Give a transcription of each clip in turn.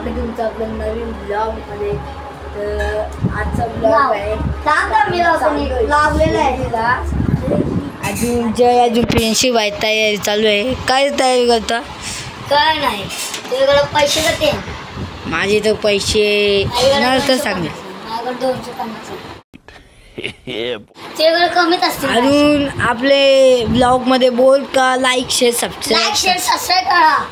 स्वागत तुमचं आपल्या नवीन ब्लॉग मध्ये। तर आजचा ब्लॉग आहे अजून फ्रेंडशिप आहे, तयारी चालू आहे। काय तयारी करता? काय नाही, तुझ्याकडे पैसे किती? माझे तर पैसे तर सांग। कमीच असतील। अजून आपले ब्लॉग मध्ये बोल का लाईक शेअर सबस्क्राईब करा।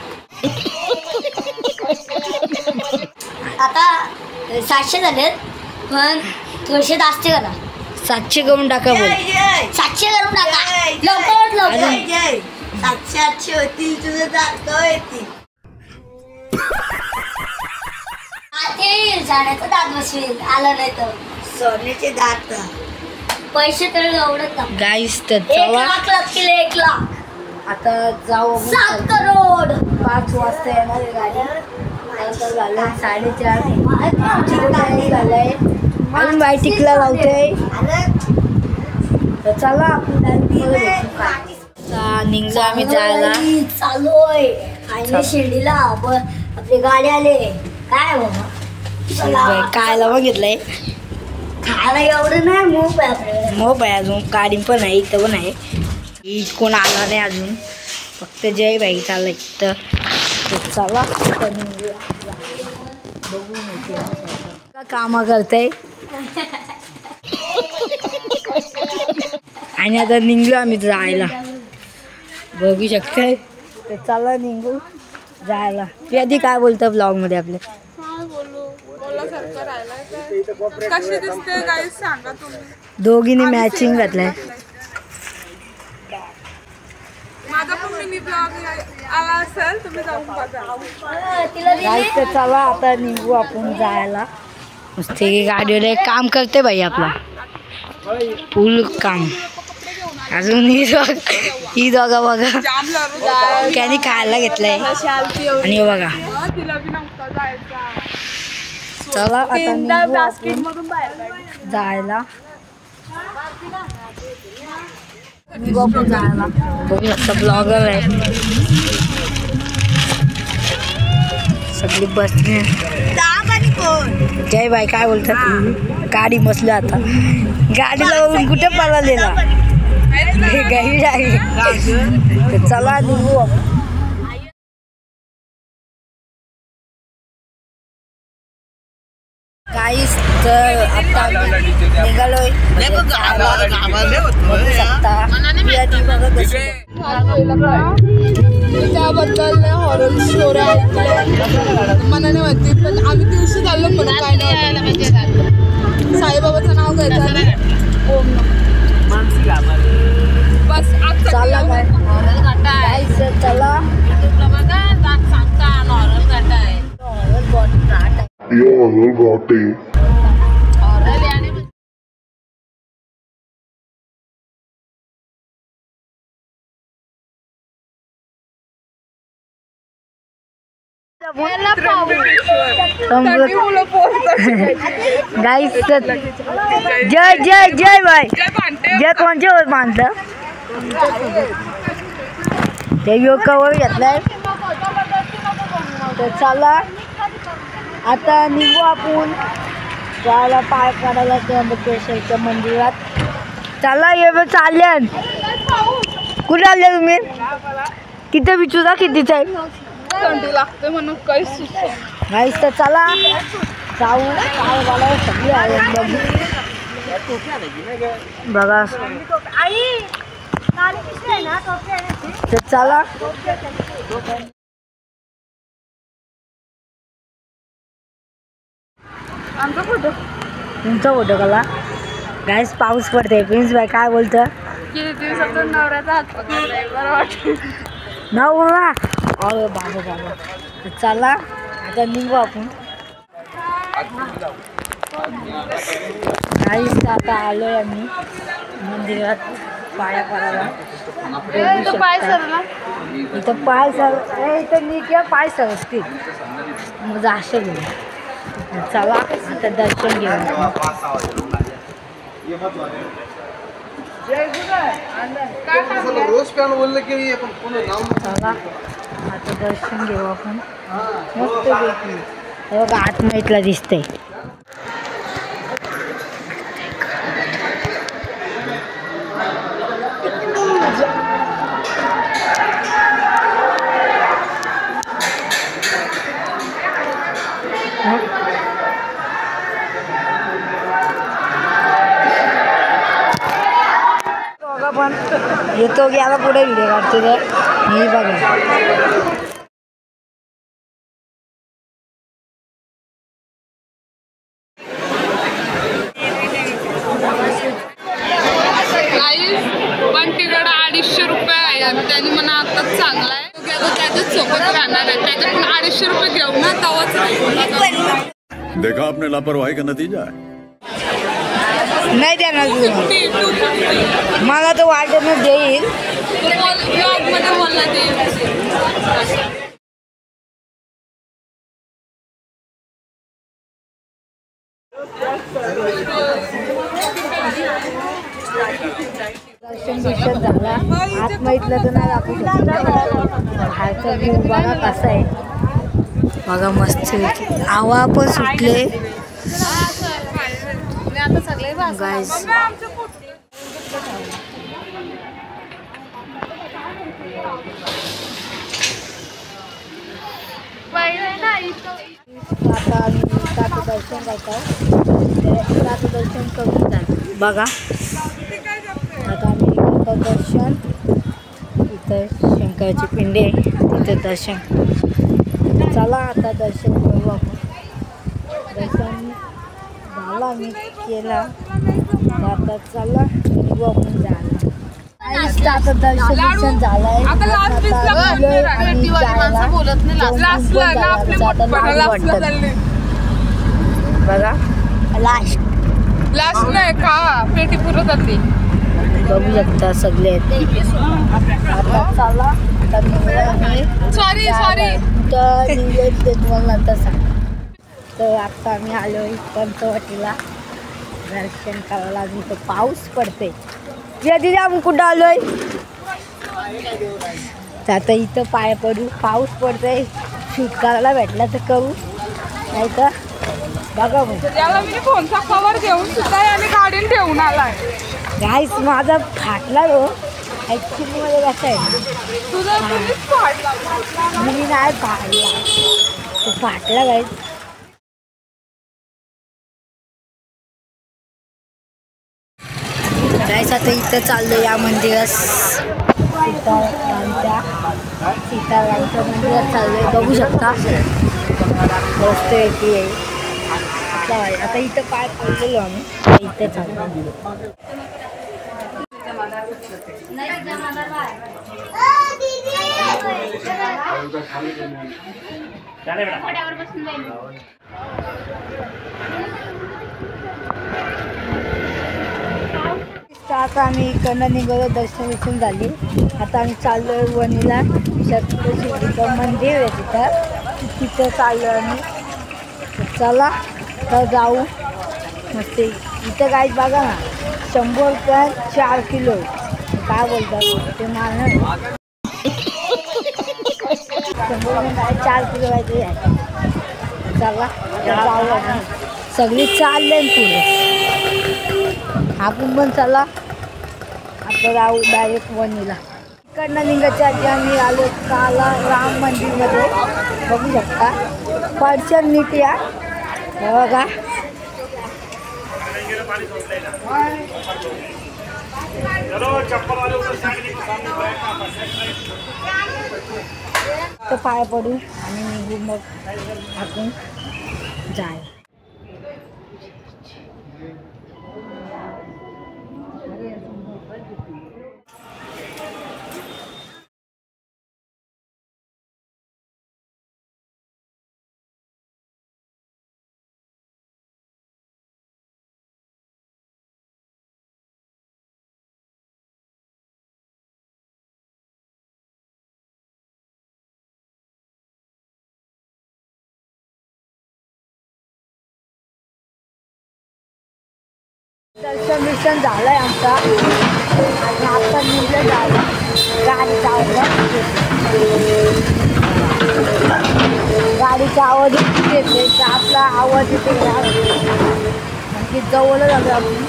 आता 700 झालेत, पण थोडेसे जास्त करा। 700 करून टाका बोल। 700 करून टाका लवकर। 700 होतील, तुझं दात येतील। जाण्याचं दात बसवेल, आलं नाही तर सोन्याचे दात। पैसे तर एवढं गाईस तर 1 लाख लागतील। 1 लाख आता जाऊ। 7 करोड 5 वाजता येणार आहे गाडी। झालं 4:30 झालंय। अजून बायटिकला लावतोय। तर चला निघलो आम्ही जायला। चालू आहे आणि शिर्डीला आपली गाडी आले। काय बाबा खायला बघितलंय, खायला एवढं नाही। मोप आहे आपल्याकडे, मोप आहे अजून, गाडी पण आहे, इथं पण आहे। कोण आला नाही अजून, फक्त जय बाई चाललंय। तर चला काम करते आणि आता निघलो आम्ही जायला, बघू शकते। तर चला निघू जायला। ती आधी काय बोलतं ब्लॉग मध्ये आपल्या? कशी दिसते गाईस सांगा तुम्ही? दोघींनी मॅचिंग घातलंय। माझा पण मिनी ब्लॉग आला असेल, तुम्ही जाऊन बघा। गाईस तर चला आता निघू आपण जायला। नुसते गाडीवर काम करते बाई आपला, फुल काम। अजून ही दोघा बघा त्याने खायला घेतलंय आणि बघा। चला आता जायला बघू शकता, ब्लॉगर आहे सगळी बसली। जय बाई काय बोलतात? गाडी बसली आता, गाडीला बघून कुठे पळालेला गाडी आहे। चला निघू आपण। गाईस तर आता निघालोय। त्याबद्दल हॉरर स्टोरी ऐकल्या मनाने माहिती, पण आम्ही दिवशी चाललो म्हणून काय नाही। साईबाबाचं नाव घ्यायचं बस। चला काय चला गाईस जय जय जय बाई जय कोणचे मानतं ते कवर घेतलाय। तर चला आता निघू आपण जायला, पाय काढायला त्र्यंबकेश्वरच्या मंदिरात। चला ये चालल्या। कुठे आले तुम्ही? तिथे विचारा कितीच आहे? थंडी लागते म्हणून काही सुचत गाईस तर चला जाऊ। काय सगळी आहे बघा। तर चला आमचा फोटो, तुमचा फोटो काढला। गाईस पाऊस पडते। प्रिन्स बाई काय बोलतं? किती दिवसातून नवऱ्याचा हात पकडलाय, बरं वाटतं ना बोला। अरे बाबा बाबा। तर चला आता निघू आपण। गाईस आता आलोय आम्ही मंदिरात पाया पडायला। इथं पाय सर इथं मी किंवा पाय सरसतील मग जास्त घेऊ। चला आता दर्शन घेऊ। रोज पॅन बोललं की आपण चला आता दर्शन घेऊ आपण मस्त पैकी। बघा आतमधला दिसतंय. पण येतो की आता पुढे व्हिडिओ काढतो तर मी बघा. पण तिकडं 250 रुपये आहे. त्यांनी मला आताच चांगला आहे त्याच्याच सोबत राहणार आहे. त्याच्यातून 250 रुपये घेऊ ना तवाच. देखा आपने लापरवाही का नतीजा है. नाही देणार मला तर वाटत नाही देईल. मध्ये बोलला ते दर्शन बिर्शन झाला. आतमधलं तर नाही दाखवू शकतो. बाहेरचा व्ह्यू बघा कसा आहे बघा मस्त. हवा पण सुटले गाईज. आता आम्ही दर्शन करतो. दर्शन करून जातो बघा. आता आम्ही करतो दर्शन. इथं शंकराची पिंडी आहे तिथं दर्शन. चला आता दर्शन करू आपण. दर्शन झाला आम्ही केला. आता चला निघू आपण जायला. आता दर्शन झालंय. बघा लास्ट नाही का पेटी पुरत होती. बघू शकता सगळे. आता चला सॉरी ते तुम्हाला नंतर सांग. तर आता आम्ही आलो पंचवटीला दर्शन करायला. अजून तर पाऊस पडते. तिथे आम्ही कुठं आलोय आता इथं पाय पडू. पाऊस पडतोय. शूट करायला भेटला तर करू नाही तर बघा. त्याला मी फोनचा कवर घेऊन सुद्धा आणि गाडीने ठेवून आलाय. गाईस माझा फाटला हो. ॲक्च्युली मध्ये कसं आहे तुझा मी नाही फाटला तो फाटला गाईस. गाईस आता इथं चाललो या मंदिरात. सीतारामच्या मंदिरात चाललोय. बघू शकता मस्त येते आहे. आता इथं पाय पडलेलो आम्ही. इथे चाललो. आता आम्ही इकडनं निघालो. दर्शन झाली. आता आम्ही चाललो आहे वणीला. शिवजीचं मंदिर आहे तिथं चाललो आम्ही. चला तर जाऊ मस्त. इथं काय बघा ना 100 रुपये 4 किलो. काय बोलतात ते माल नाही. 100 रुपये 4 किलो काहीतरी आहे. चला जाऊ. सगळी चालले पुढे. आपण पण चला आता जाऊ डायरेक्ट वणीला. इकडनं निघायच्या आधी आम्ही आलो काला राम मंदिरमध्ये. बघू शकता पर्शन नीट या बघा. तर पाय पडू आणि निघू मग आपण जाय. दर्शन झालंय आमचा. आणि आता निघलं झालं. गाडीचा आवाज येते. आवाज येते आणखी जवळ झालं आपण.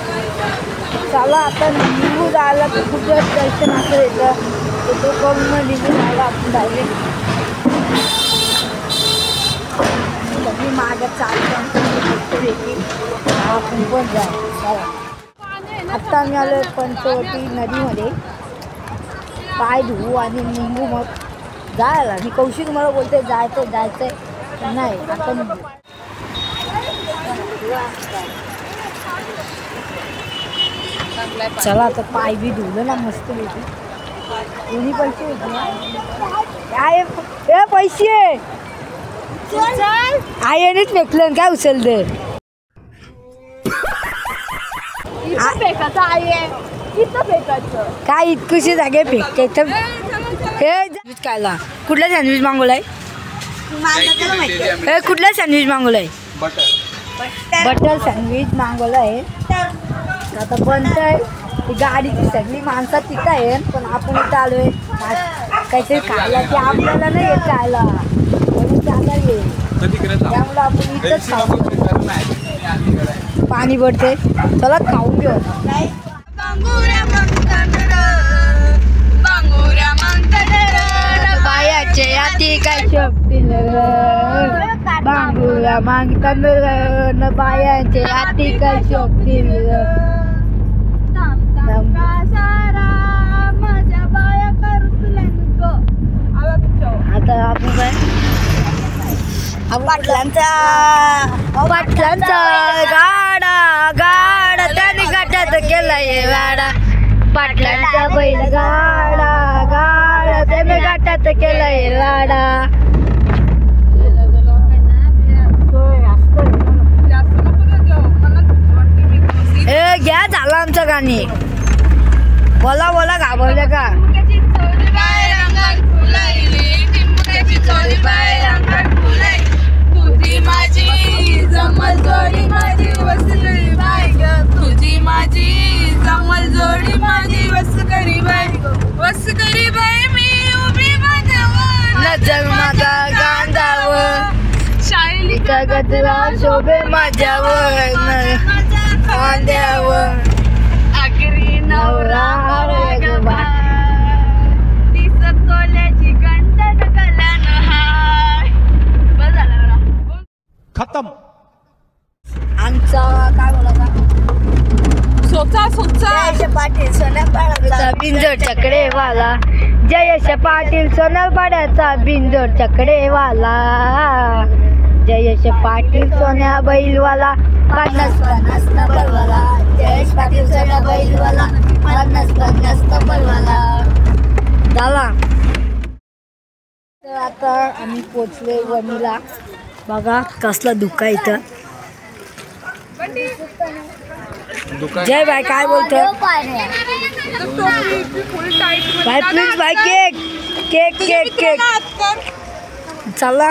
चला आता निघू जायला तर कुठे दर्शन असं येतं तो करून मग निघून जायला आपण डायरेक्ट सगळी मागं चालतं आपण पण जाऊ. चला आत्ता आम्ही आलो पंचवटी नदीमध्ये पाय धुवू आणि निघू मग जायला. मी कौशिक मला बोलते जायचंय नाही आता निघू. चला आता पाय बी धुवलं ना मस्त पैकी. कोणी पैसे होते काय पैसे आईनेच फेकलं काय उचललं काय इतकुशी जागे फेकायचं. हे कायला कुठला सँडविच मागवलाय हे कुठला सँडविच मागवलाय बटर सँडविच मागवलं आहे. आता बनतंय ती गाडीची सगळी माणसं तिथं आहे पण आपण इथं आलोय काहीतरी खायला की आपल्याला नाही येत खायला म्हणून त्याला येईल त्यामुळे आपण इथंच खाऊ. पाणी पडते चला खाऊन घेऊ. बायाचे याती काय शोभतील बांगुरा मागतात बायाचे याती काय शोभतील. आता आपण काय पाटलांचा गाडा त्याने गाठात केलाय वाडा. पाटलांचा बैल गाडा त्याने गाठात केलाय वाडा. ए घ्या झालं आमचं गाणी बोला घाबरले का. तुझी माझी जमल जोडी माझी वस करी बाई ग. तुझी माझी जमल जोडी माझी वस करी बाई मी उभी माझ्यावर नजर माझा गांधावर शाळेचा गजरा शोभे माझ्यावर कांद्यावर आखरी नवरा दिसत तोल्याची गंटन कल्याण हाय. बस झाला खतम. आमचा काय बोलायचा जयेश पाटील सोन्यापाड्याचा बिंजोड चकडेवाला. जयेश पाटील सोन्यापाड्याचा बिंजोड चकडेवाला. जयेश पाटील सोन्या बैलवाला 50 नंबरवाला. जयेश पाटील सोन्या बैलवाला 50 नंबरवाला. झाला. तर आता आम्ही पोचलोय वणीला. बघा कसला धुका इथं. जय बाय काय बोलतो bye please bye cake cake cake चला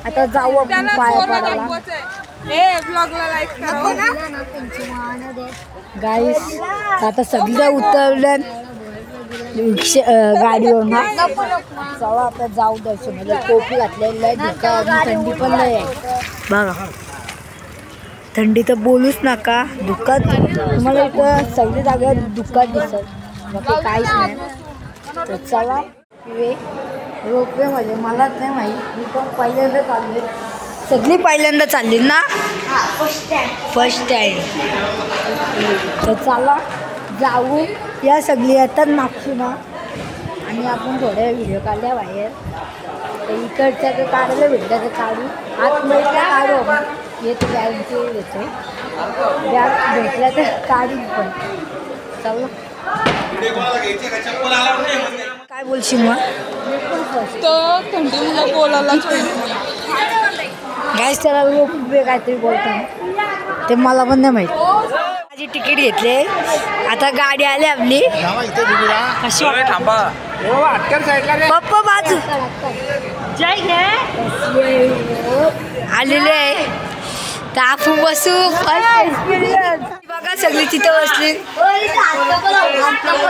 आता जाऊ आपण पाया पडायला. गाईस आता सगळं उतरलं गाडीवरून. चला आता जाऊ दर्शनाला. टोपी घातलेलं आहे धुका आणि थंडी पण नाही आहे बघा. थंडी तर बोलूच नका. दुःखात तुम्हाला इथं सगळी जागा दुःखात दिसत बाकी काहीच नाही. तर चला रोपवेमध्ये मलाच नाही माहीत. मी पण पहिल्यांदा चालले. सगळी पहिल्यांदा चालली ना फर्स्ट टाईम. तर चला जाऊ. या सगळी येतात नागपूरला आणि आपण थोड्या व्हिडिओ काढल्या बाहेर. तर इकडच्या तर काढायला भेटल्या तर काढू आतमध्ये काढू येत गॅरंटी येते. बॅग भेटल्या तर काढू पण. चला काय बोलशील मग थंडी बोलायला गॅस त्याला रोपवे काहीतरी बोलतो ते मला पण नाही माहिती. माझी तिकीट घेतले आता गाडी आली आपली. कशी पप्पा बाजू आलेले आहे तर आपण बसू. फर्स्ट एक्सपिरियन्स बघा सगळी तिथं बसली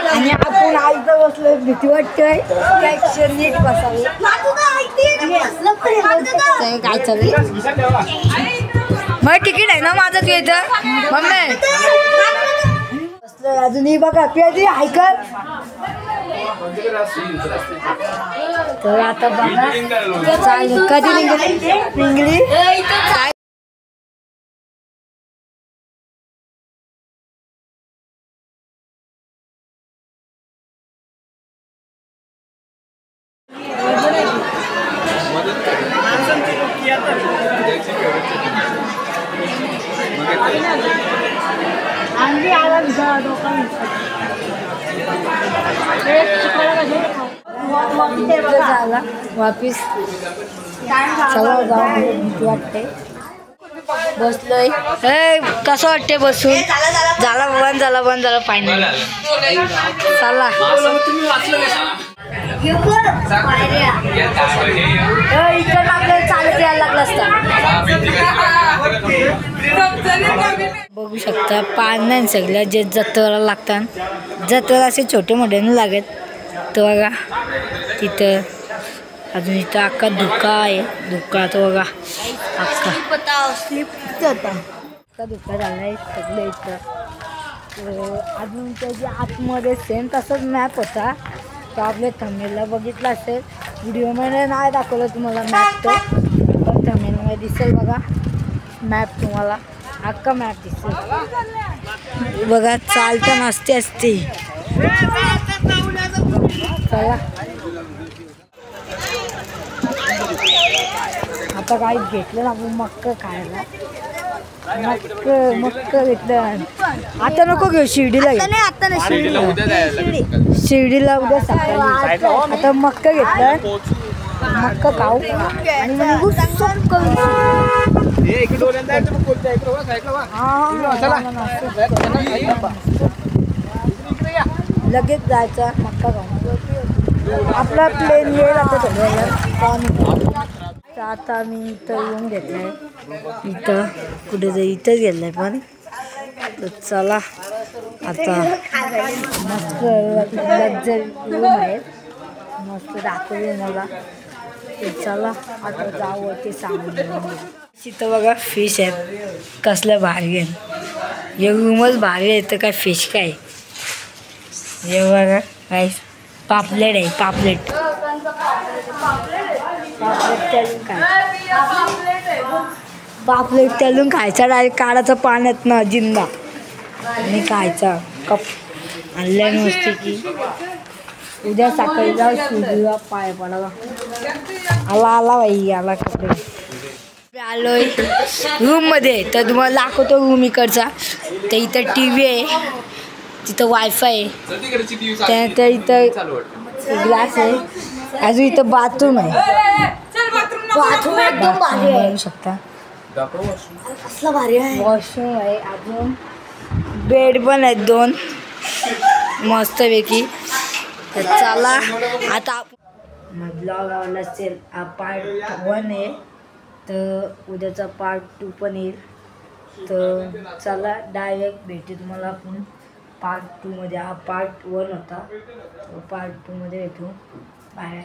आणि आपण आईचं बसलो. भीती वाटतंय नीट बसावी. काय चालू मग तिकीट आहे ना माझं तू इथं मम्मी अजून ही बघा पियाची ऐकत तर आता बघा चालेल कधी निघली झाला वापिस चला जाऊ वाटते बसलोय कसं वाटते बसून झाला बंद झाला फायनल चला इकडं आपल्याला चालत यायला लागलं असतं बघू शकता पान नाही सगळ्या जे जत्रेला लागतात जत्रेला असे छोटे मोठे नाही लागत तर बघा तिथं अजून इथं अख्खा धुका आहे धुका तो बघा अख्खा धुका झाला आहे सगळं इथं अजून त्याच्या आतमध्ये सेम तसंच मॅप होता तो आपल्या थंबनेलला बघितला असेल व्हिडिओमध्ये नाही दाखवलं तुम्हाला मॅप तो पण थंबनेलमध्ये दिसेल बघा मॅप तुम्हाला अख्खा मॅप दिसेल बघा चालता नसते असते चला आता काही घेतलं ना आपण मक्क खायला मक्क घेतलं आता नको घेऊ शिर्डीला आता नाही शिर्डीला उद्या सकाळी आता मक्क घेतलं मक्क खाऊ आणि लगेच जायचा मक्का खाऊ आपला प्लेन येईल आता थोड्या आता मी इथं येऊन घेतलंय इथं कुठे जाई इथंच गेलंय पण तर चला आता मस्त लक्झरी रूम आहे मस्त दाखवली मला ते चला आता जाऊ ते सांगून तिथं बघा फिश आहे कसलं भारी आहे हे रूमच भारी आहे तर काय फिश काय हे बघा काय पापलेट आहे पापलेट पापलेट तळून खायचा डायरेक्ट काढायचा पाण्यात ना जिंदा आणि खायचा कप आणल्या नसते की उद्या सकाळी जाऊ सूर्यला पाय पडावा आला बाई आला कपडे आलोय रूममध्ये तर तुम्हाला दाखवतो रूम इकडचा तर इथं टी व्ही आहे तिथं वायफाय आहे त्यानंतर इथं ग्लास आहे अजून इथं बाथरूम आहे बाथरूम एकदम भारी आहे बघू शकता कसला भारी आहे वॉशरूम आहे अजून बेड पण आहेत 2 मस्तपैकी तर चला आता ब्लॉग आवडला असेल हा पार्ट 1 आहे तर उद्याचा पार्ट 2 पण येईल तर चला डायरेक्ट भेटू तुम्हाला आपण पार्ट 2 मध्ये हा पार्ट 1 होता पार्ट 2 मध्ये भेटू बाय.